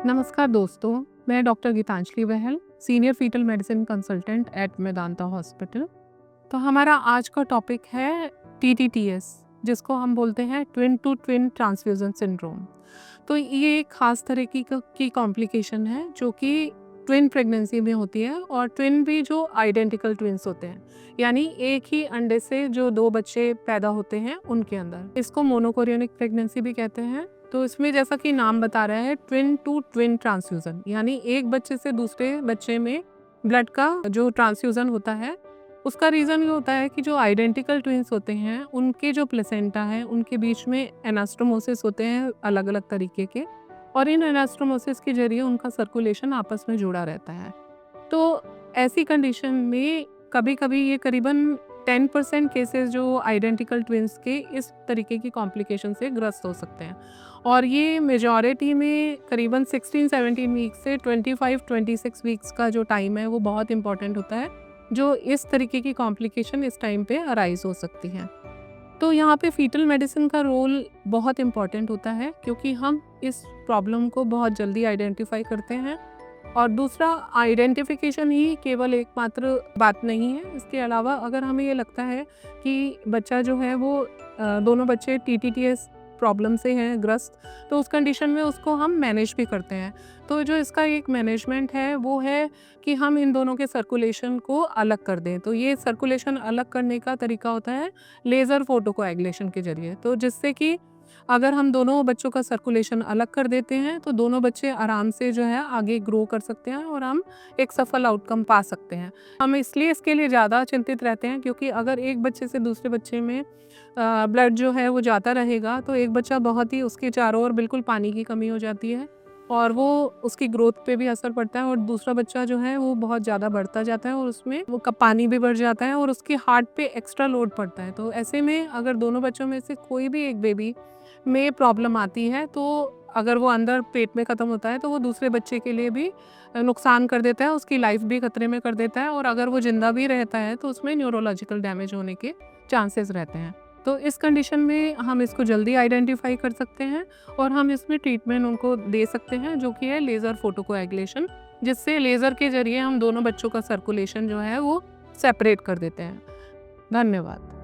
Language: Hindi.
नमस्कार दोस्तों, मैं doctor Geetanjali Bahl, senior fetal medicine consultant at Medanta hospital. तो हमारा आज का टॉपिक है टीटीटीएस, जिसको हम बोलते हैं twin to twin transfusion syndrome. तो ये एक खास तरह की कॉम्प्लिकेशन है जो कि ट्विन प्रेगनेंसी में होती है, और ट्विन भी जो आइडेंटिकल ट्विन्स होते हैं, यानी एक ही अंडे से जो 2 बच्चे पैदा होते हैं उनके अंदर। इसको मोनोकोरियोनिक प्रेगनेंसी भी कहते हैं। तो इसमें जैसा कि नाम बता रहा है, ट्विन टू ट्विन ट्रांसफ्यूजन, यानी एक बच्चे से दूसरे बच्चे में ब्लड का जो ट्रांसफ्यूजन होता है, उसका रीज़न ये होता है कि जो आइडेंटिकल ट्विन्स होते हैं उनके जो प्लेसेंटा है उनके बीच में एनास्टोमोसिस होते हैं अलग अलग तरीके के, और इन एनास्टोमोसिस के जरिए उनका सर्कुलेशन आपस में जुड़ा रहता है। तो ऐसी कंडीशन में कभी कभी ये करीबन 10% केसेस जो आइडेंटिकल ट्विन्स के इस तरीके की कॉम्प्लिकेशन से ग्रस्त हो सकते हैं, और ये मेजॉरिटी में करीबन 16-17 वीक्स से 25-26 वीक्स का जो टाइम है वो बहुत इंपॉर्टेंट होता है, जो इस तरीके की कॉम्प्लिकेशन इस टाइम पे अराइज हो सकती हैं। तो यहाँ पे फीटल मेडिसिन का रोल बहुत इम्पॉर्टेंट होता है, क्योंकि हम इस प्रॉब्लम को बहुत जल्दी आइडेंटिफाई करते हैं। और दूसरा, आइडेंटिफिकेशन ही केवल एकमात्र बात नहीं है, इसके अलावा अगर हमें ये लगता है कि बच्चा जो है वो दोनों बच्चे टीटीटीएस प्रॉब्लम से हैं ग्रस्त, तो उस कंडीशन में उसको हम मैनेज भी करते हैं। तो जो इसका एक मैनेजमेंट है वो है कि हम इन दोनों के सर्कुलेशन को अलग कर दें। तो ये सर्कुलेशन अलग करने का तरीका होता है लेज़र फोटोकोएगुलेशन के ज़रिए। तो जिससे कि अगर हम दोनों बच्चों का सर्कुलेशन अलग कर देते हैं तो दोनों बच्चे आराम से जो है आगे ग्रो कर सकते हैं, और हम एक सफल आउटकम पा सकते हैं। हम इसलिए इसके लिए ज़्यादा चिंतित रहते हैं, क्योंकि अगर एक बच्चे से दूसरे बच्चे में ब्लड जो है वो जाता रहेगा तो एक बच्चा बहुत ही, उसके चारों ओर बिल्कुल पानी की कमी हो जाती है, और वो उसकी ग्रोथ पे भी असर पड़ता है, और दूसरा बच्चा जो है वो बहुत ज़्यादा बढ़ता जाता है, और उसमें वो पानी भी बढ़ जाता है और उसके हार्ट पे एक्स्ट्रा लोड पड़ता है। तो ऐसे में अगर दोनों बच्चों में से कोई भी एक बेबी में प्रॉब्लम आती है, तो अगर वो अंदर पेट में ख़त्म होता है तो वो दूसरे बच्चे के लिए भी नुकसान कर देता है, उसकी लाइफ भी खतरे में कर देता है, और अगर वो ज़िंदा भी रहता है तो उसमें न्यूरोलॉजिकल डैमेज होने के चांसेस रहते हैं। तो इस कंडीशन में हम इसको जल्दी आइडेंटिफाई कर सकते हैं, और हम इसमें ट्रीटमेंट उनको दे सकते हैं, जो कि है लेज़र फोटोकोएगुलेशन, जिससे लेज़र के ज़रिए हम दोनों बच्चों का सर्कुलेशन जो है वो सेपरेट कर देते हैं। धन्यवाद।